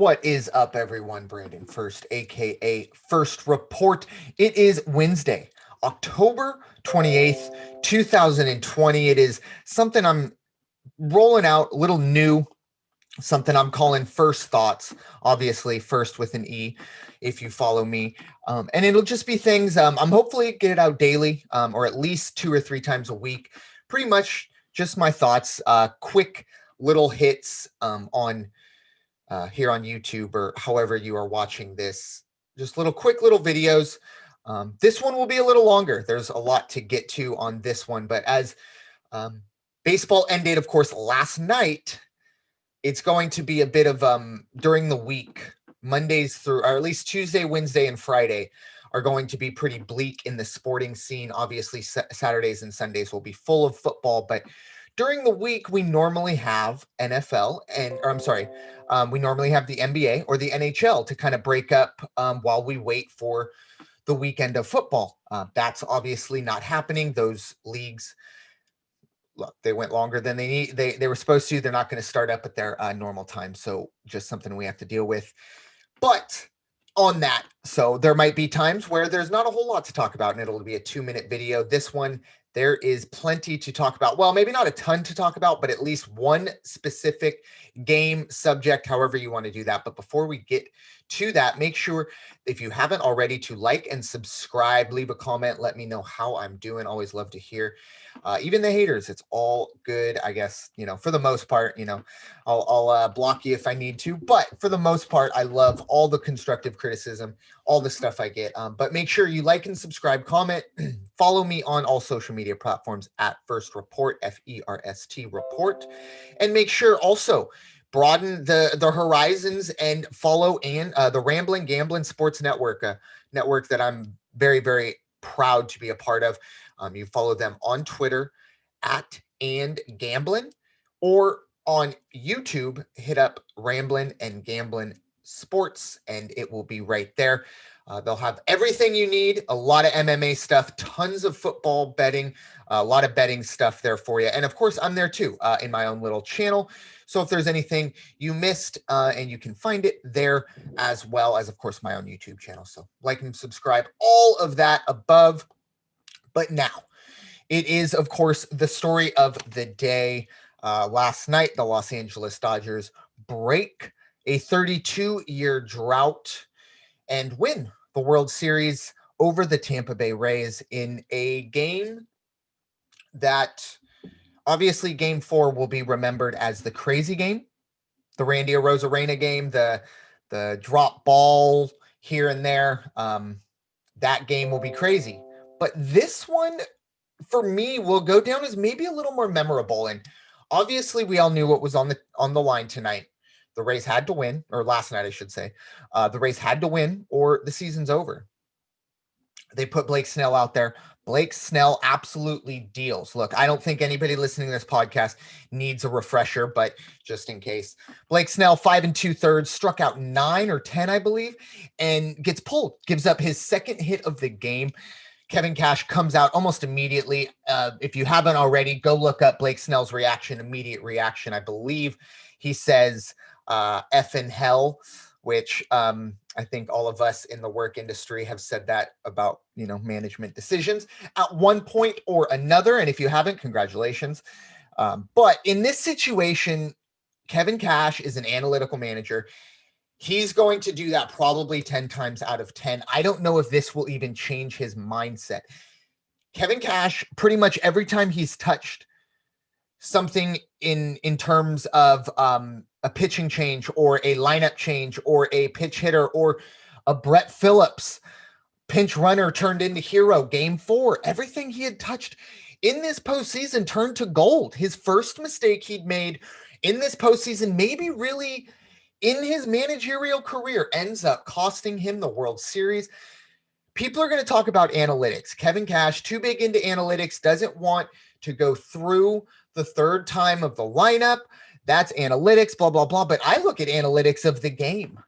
What is up, everyone? Brandon Ferst, aka Ferst Report. It is Wednesday, October 28th, 2020. It is something I'm rolling out, a little new, something I'm calling Ferst Thoughts. Obviously, first with an E if you follow me. And it'll just be things I'm hopefully get it out daily, or at least 2 or 3 times a week. Pretty much just my thoughts, quick little hits on here on YouTube or however you are watching this. Just quick little videos. This one will be a little longer. There's a lot to get to on this one, but as baseball ended, of course, last night, it's going to be a bit of during the week, Mondays through, or at least Tuesday, Wednesday, and Friday are going to be pretty bleak in the sporting scene. Obviously, Saturdays and Sundays will be full of football, but during the week, we normally have NFL we normally have the NBA or the NHL to kind of break up while we wait for the weekend of football. That's obviously not happening. Those leagues, look, they went longer than they were supposed to. They're not going to start up at their normal time. So just something we have to deal with. But on that, so there might be times where there's not a whole lot to talk about and it'll be a 2-minute video. This one, there is plenty to talk about. Well, maybe not a ton to talk about, but at least one specific game subject, however you want to do that. But before we get to that, make sure, if you haven't already, to like and subscribe, leave a comment, let me know how I'm doing. Always love to hear. Even the haters, it's all good, I guess, for the most part. I'll block you if I need to, but for the most part, I love all the constructive criticism, all the stuff I get. But make sure you like and subscribe, comment, follow me on all social media platforms at Ferst Report, Ferst Report, and make sure also broaden the horizons and follow the Rambling Gambling Sports Network, a network that I'm very, very proud to be a part of. You follow them on Twitter at and Gamblin', or on YouTube, hit up Ramblin' and Gamblin' Sports, and it will be right there. They'll have everything you need, a lot of MMA stuff, tons of football betting, a lot of betting stuff there for you. And of course, I'm there too in my own little channel. So if there's anything you missed, and you can find it there, as well as, of course, my own YouTube channel. So like and subscribe, all of that above. But now, it is, of course, the story of the day. Last night, the Los Angeles Dodgers break a 32-year drought and win the World Series over the Tampa Bay Rays in a game that, obviously, Game 4 will be remembered as the crazy game, the Randy Arozarena game, the drop ball here and there. That game will be crazy. But this one, for me, will go down as maybe a little more memorable. And obviously, we all knew what was on the line tonight. The Rays had to win, or last night, I should say. The Rays had to win, or the season's over. They put Blake Snell out there. Blake Snell absolutely deals. Look, I don't think anybody listening to this podcast needs a refresher, but just in case. Blake Snell, 5 2/3, struck out 9 or 10, I believe, and gets pulled. Gives up his second hit of the game. Kevin Cash comes out almost immediately. If you haven't already, go look up Blake Snell's reaction, immediate reaction. I believe he says, F in hell, which I think all of us in the work industry have said that about, management decisions at one point or another. And if you haven't, congratulations. But in this situation, Kevin Cash is an analytical manager. He's going to do that probably 10 times out of 10. I don't know if this will even change his mindset. Kevin Cash, pretty much every time he's touched something in terms of a pitching change or a lineup change or a pitch hitter or a Brett Phillips pinch runner turned into hero, Game 4, everything he had touched in this postseason turned to gold. His first mistake he'd made in this postseason, maybe really in his managerial career, ends up costing him the World Series. People are going to talk about analytics. Kevin Cash, too big into analytics, doesn't want to go through the third time of the lineup. That's analytics, blah, blah, blah. But I look at analytics of the game.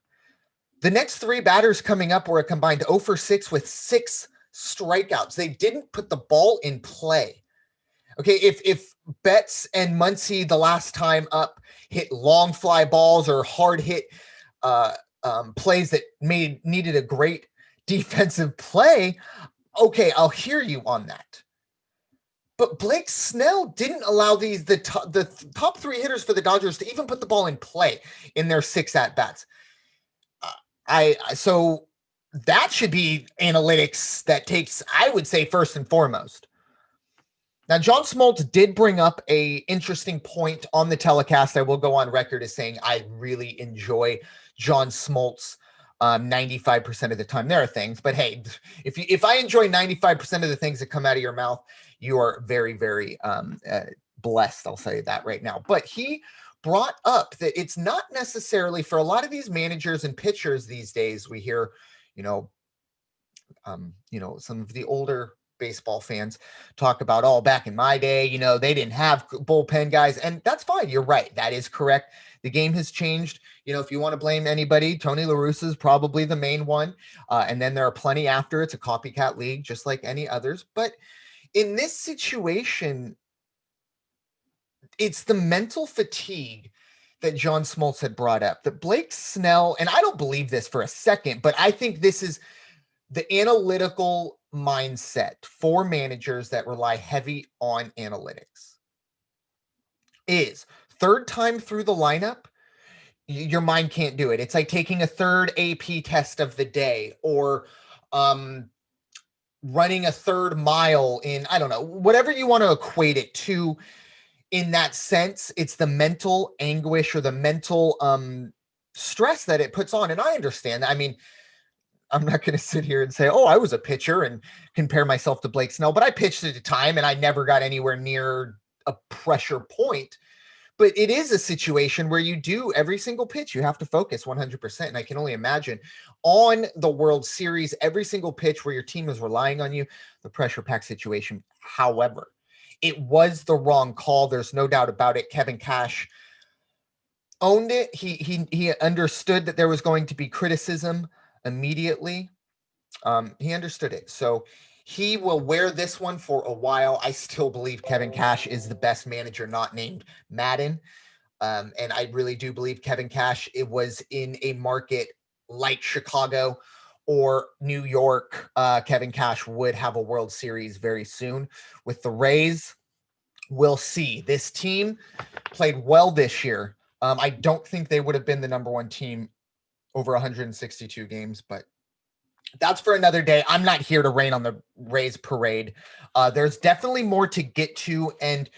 The next 3 batters coming up were a combined 0 for 6 with 6 strikeouts. They didn't put the ball in play. Okay, if Betts and Muncy the last time up hit long fly balls or hard hit plays that needed a great defensive play. Okay, I'll hear you on that. But Blake Snell didn't allow the top three hitters for the Dodgers to even put the ball in play in their 6 at-bats. So that should be analytics that takes, I would say, first and foremost. Now, John Smoltz did bring up a interesting point on the telecast. I will go on record as saying I really enjoy John Smoltz 95% of the time. There are things, but hey, if I enjoy 95% of the things that come out of your mouth, you are very, very blessed. I'll say that right now. But he brought up that it's not necessarily for a lot of these managers and pitchers these days. We hear, some of the older baseball fans talk about, oh, back in my day, they didn't have bullpen guys, and that's fine. You're right. That is correct. The game has changed. If you want to blame anybody, Tony La Russa is probably the main one. And then there are plenty after. It's a copycat league, just like any others. But in this situation, it's the mental fatigue that John Smoltz had brought up, that Blake Snell, and I don't believe this for a second, but I think this is the analytical mindset for managers that rely heavy on analytics, is third time through the lineup, your mind can't do it. It's like taking a third AP test of the day, or running a third mile in, I don't know, whatever you want to equate it to. In that sense, it's the mental anguish or the mental stress that it puts on. And I understand that. I mean, I'm not going to sit here and say, oh, I was a pitcher and compare myself to Blake Snell, but I pitched at a time and I never got anywhere near a pressure point. But it is a situation where you do every single pitch, you have to focus 100%. And I can only imagine on the World Series, every single pitch where your team is relying on you, the pressure pack situation. However, it was the wrong call. There's no doubt about it. Kevin Cash owned it. He understood that there was going to be criticism immediately. He understood it. So he will wear this one for a while. I still believe Kevin Cash is the best manager not named Madden. And I really do believe Kevin Cash, it was in a market like Chicago or New York. Kevin Cash would have a World Series very soon. With the Rays, we'll see. This team played well this year. I don't think they would have been the number one team over 162 games, but that's for another day. I'm not here to rain on the Rays parade. There's definitely more to get to. And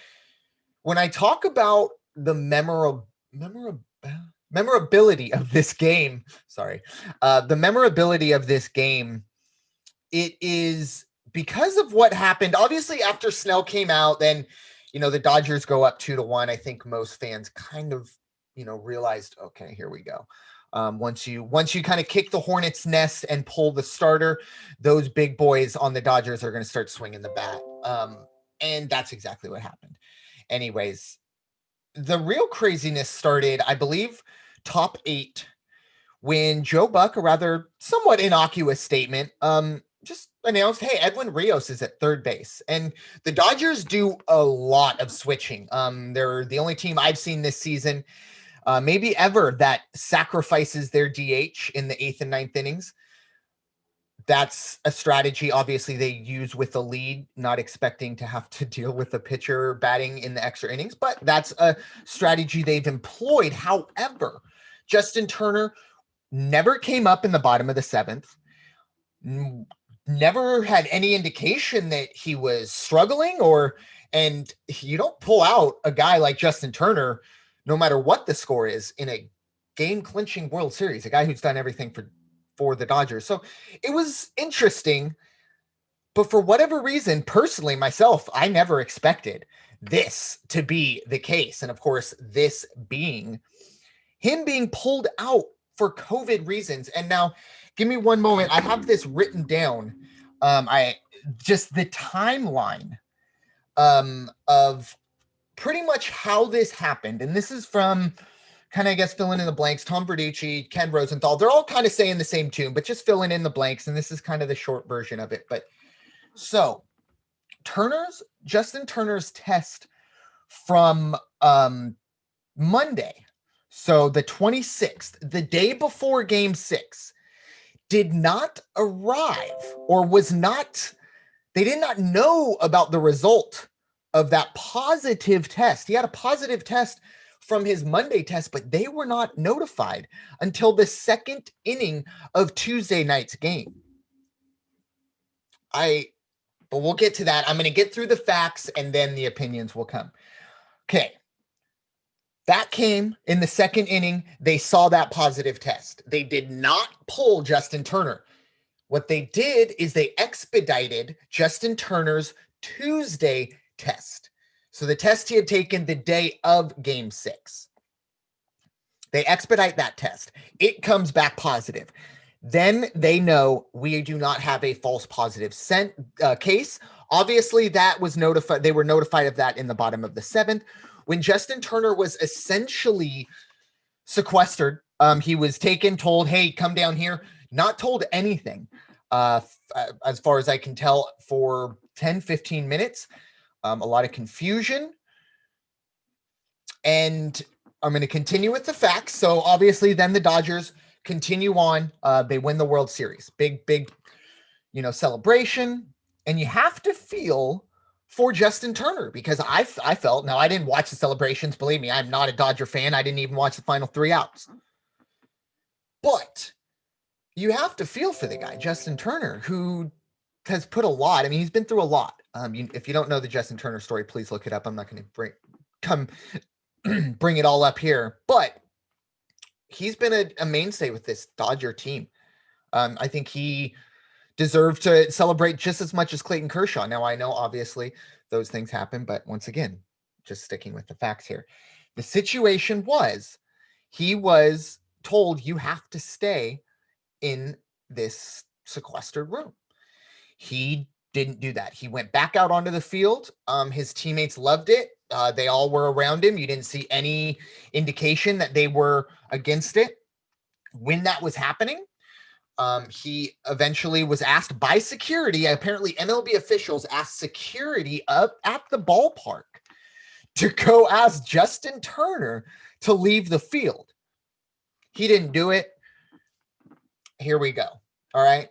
when I talk about the memorability of this game, the memorability of this game, it is because of what happened. Obviously, after Snell came out, then, the Dodgers go up 2-1. I think most fans kind of, realized, okay, here we go. Once you kind of kick the hornet's nest and pull the starter, those big boys on the Dodgers are going to start swinging the bat. And that's exactly what happened. Anyways, the real craziness started, I believe, top 8, when Joe Buck, a rather somewhat innocuous statement, just announced, hey, Edwin Rios is at third base. And the Dodgers do a lot of switching. They're the only team I've seen this season, maybe ever, that sacrifices their DH in the 8th and 9th innings. That's a strategy, obviously, they use with the lead, not expecting to have to deal with the pitcher batting in the extra innings, but that's a strategy they've employed. However, Justin Turner never came up in the bottom of the 7th, never had any indication that he was struggling, and you don't pull out a guy like Justin Turner, no matter what the score is, in a game-clinching World Series, a guy who's done everything for the Dodgers. So it was interesting, but for whatever reason, personally, myself, I never expected this to be the case. And of course, this being him being pulled out for COVID reasons. And now, give me one moment. I have this written down. Just the timeline of pretty much how this happened. And this is from kind of, I guess, filling in the blanks. Tom Verducci, Ken Rosenthal, they're all kind of saying the same tune, but just filling in the blanks. And this is kind of the short version of it. But so Justin Turner's test from Monday So the 26th, the day before game 6, did not arrive or was not, they did not know about the result of that positive test. He had a positive test from his Monday test, but they were not notified until the second inning of Tuesday night's game. But we'll get to that. I'm going to get through the facts and then the opinions will come. Okay. That came in the second inning. They saw that positive test. They did not pull Justin Turner. What they did is they expedited Justin Turner's Tuesday test. So the test he had taken the day of game 6. They expedite that test. It comes back positive. Then they know we do not have a false positive case. Obviously, that was notified. They were notified of that in the bottom of the 7th. When Justin Turner was essentially sequestered, he was taken, told, hey, come down here, not told anything, as far as I can tell, for 10, 15 minutes. A lot of confusion. And I'm going to continue with the facts. So obviously then the Dodgers continue on. They win the World Series. Big, celebration. And you have to feel for Justin Turner because I felt, now I didn't watch the celebrations. Believe me, I'm not a Dodger fan. I didn't even watch the final 3 outs. But you have to feel for the guy, Justin Turner, who has put a lot. I mean, he's been through a lot. If you don't know the Justin Turner story, please look it up. I'm not going to bring it all up here, but he's been a mainstay with this Dodger team. I think he deserved to celebrate just as much as Clayton Kershaw. Now, I know obviously those things happen, but once again, just sticking with the facts here. The situation was he was told you have to stay in this sequestered room. He didn't do that. He went back out onto the field. His teammates loved it. They all were around him. You didn't see any indication that they were against it. When that was happening, he eventually was asked by security. Apparently, MLB officials asked security up at the ballpark to go ask Justin Turner to leave the field. He didn't do it. Here we go. All right.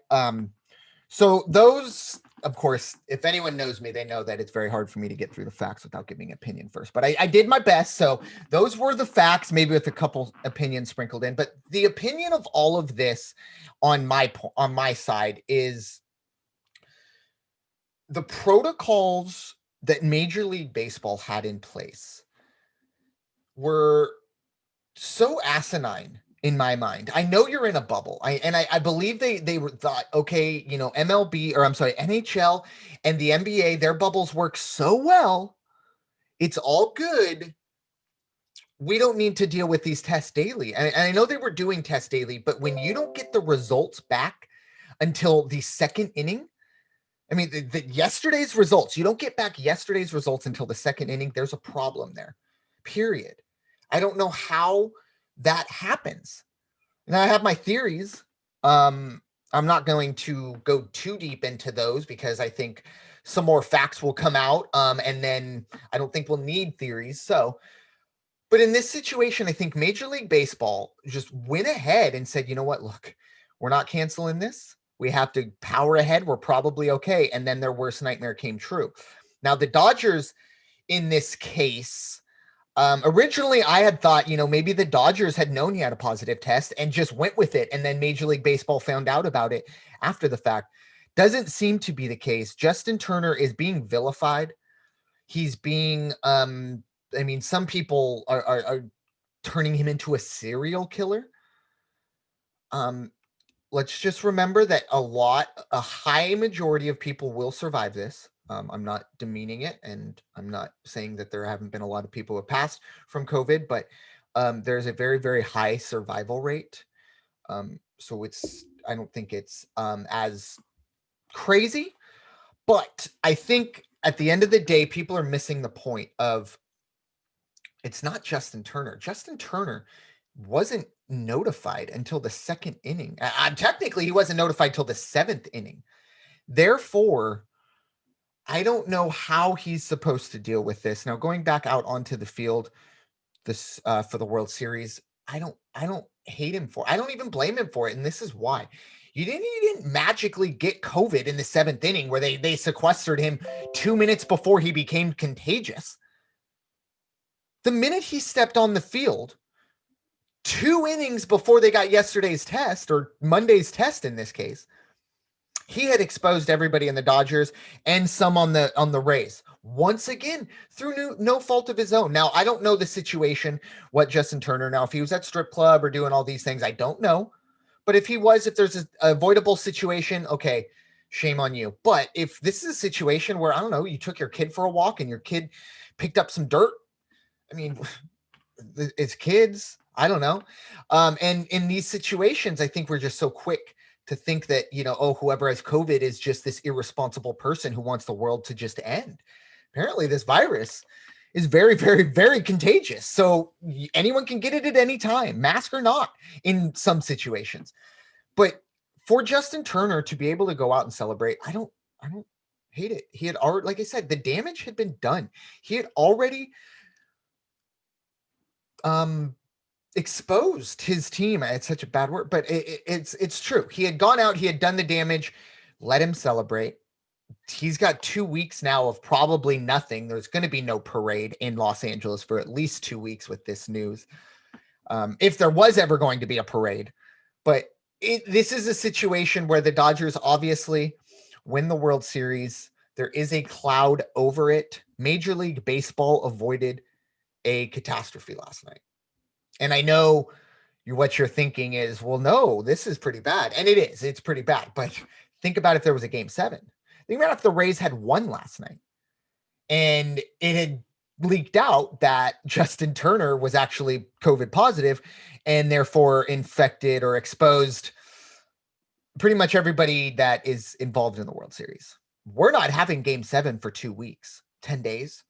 So those, of course, if anyone knows me, they know that it's very hard for me to get through the facts without giving opinion first. But I did my best. So those were the facts, maybe with a couple opinions sprinkled in. But the opinion of all of this on my side is the protocols that Major League Baseball had in place were so asinine in my mind. I know you're in a bubble. I believe they were thought, okay, NHL and the NBA, their bubbles work so well. It's all good. We don't need to deal with these tests daily. And I know they were doing tests daily, but when you don't get the results back until the second inning, I mean, yesterday's results, you don't get back yesterday's results until the second inning. There's a problem there, period. I don't know how that happens. Now I have my theories. I'm not going to go too deep into those because I think some more facts will come out. And then I don't think we'll need theories. But in this situation, I think Major League Baseball just went ahead and said, you know what, look, we're not canceling this. We have to power ahead. We're probably okay. And then their worst nightmare came true. Now the Dodgers in this case, originally, I had thought, maybe the Dodgers had known he had a positive test and just went with it. And then Major League Baseball found out about it after the fact. Doesn't seem to be the case. Justin Turner is being vilified. He's being, some people are turning him into a serial killer. Let's just remember that a high majority of people will survive this. I'm not demeaning it, and I'm not saying that there haven't been a lot of people who have passed from COVID, but there's a very, very high survival rate. So I don't think it's as crazy, but I think at the end of the day, people are missing the point of it's not Justin Turner. Justin Turner wasn't notified until the second inning. Technically, he wasn't notified till the 7th inning. Therefore, I don't know how he's supposed to deal with this. Now, going back out onto the field for the World Series, I don't hate him for. I don't even blame him for it, and this is why. He didn't magically get COVID in the 7th inning where they sequestered him 2 minutes before he became contagious. The minute he stepped on the field, 2 innings before they got yesterday's test, or Monday's test in this case, he had exposed everybody in the Dodgers and some on the Rays. Once again, through no fault of his own. Now, I don't know the situation, what Justin Turner, now, if he was at strip club or doing all these things, I don't know. But if he was, if there's an avoidable situation, okay, shame on you. But if this is a situation where, I don't know, you took your kid for a walk and your kid picked up some dirt, I mean, it's kids. I don't know. And in these situations, I think we're just so quick to think that, whoever has COVID is just this irresponsible person who wants the world to just end. Apparently, this virus is very, very, very contagious. So anyone can get it at any time, mask or not, in some situations. But for Justin Turner to be able to go out and celebrate, I don't hate it. He had already, like I said, the damage had been done. He had already exposed his team. It's such a bad word, but it's true. He had gone out, he had done the damage. Let him celebrate. He's got 2 weeks now of probably nothing. There's going to be no parade in Los Angeles for at least 2 weeks with this news. If there was ever going to be a parade, but this is a situation where the Dodgers obviously win the World Series. There is a cloud over it. Major League Baseball avoided a catastrophe last night. And I know what you're thinking is, well, no, this is pretty bad. And it is. It's pretty bad. But think about if there was a Game 7. Think about if the Rays had won last night and it had leaked out that Justin Turner was actually COVID positive and therefore infected or exposed pretty much everybody that is involved in the World Series. We're not having Game 7 for 2 weeks, 10 days.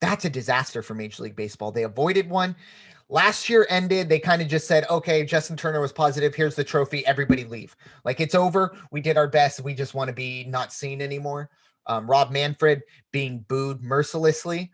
That's a disaster for Major League Baseball. They avoided one. Last year ended. They kind of just said, okay, Justin Turner was positive. Here's the trophy. Everybody leave. Like, it's over. We did our best. We just want to be not seen anymore. Rob Manfred being booed mercilessly.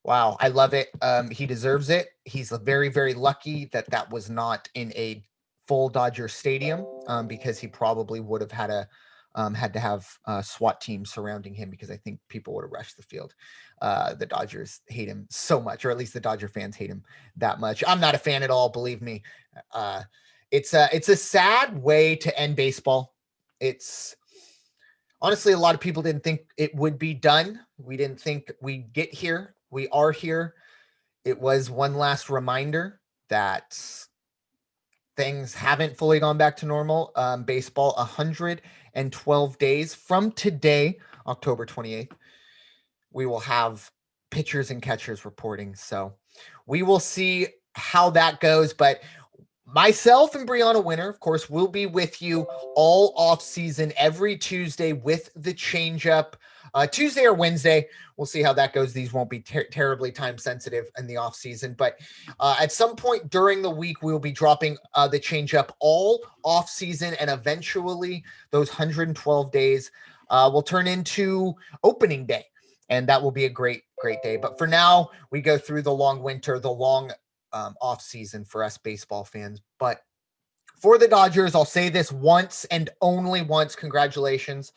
Wow, I love it. He deserves it. He's very, very lucky that was not in a full Dodger stadium, because he probably would have had to have a SWAT team surrounding him, because I think people would have rushed the field. The Dodgers hate him so much, or at least the Dodger fans hate him that much. I'm not a fan at all, believe me. It's a sad way to end baseball. It's honestly, a lot of people didn't think it would be done. We didn't think we'd get here. We are here. It was one last reminder that things haven't fully gone back to normal. Baseball, 112 days from today, October 28th, we will have pitchers and catchers reporting. So we will see how that goes. But myself and Brianna Winter, of course, will be with you all off season every Tuesday with the changeup. Tuesday or Wednesday, we'll see how that goes. These won't be terribly time sensitive in the off season, but at some point during the week, we will be dropping the changeup all off season, and eventually those 112 days will turn into opening day, and that will be a great day. But for now, we go through the long winter, the long off season for us baseball fans. But for the Dodgers, I'll say this once and only once: congratulations.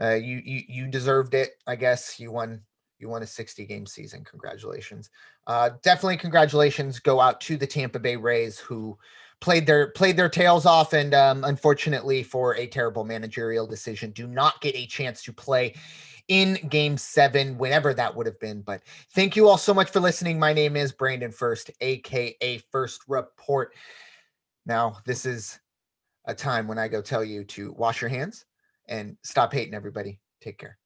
You deserved it. I guess you won a 60-game season. Congratulations. Definitely congratulations go out to the Tampa Bay Rays, who played their tails off, and unfortunately for a terrible managerial decision, do not get a chance to play in Game 7, whenever that would have been. But thank you all so much for listening. My name is Brandon Ferst, aka Ferst Report. Now, this is a time when I go tell you to wash your hands and stop hating everybody. Take care.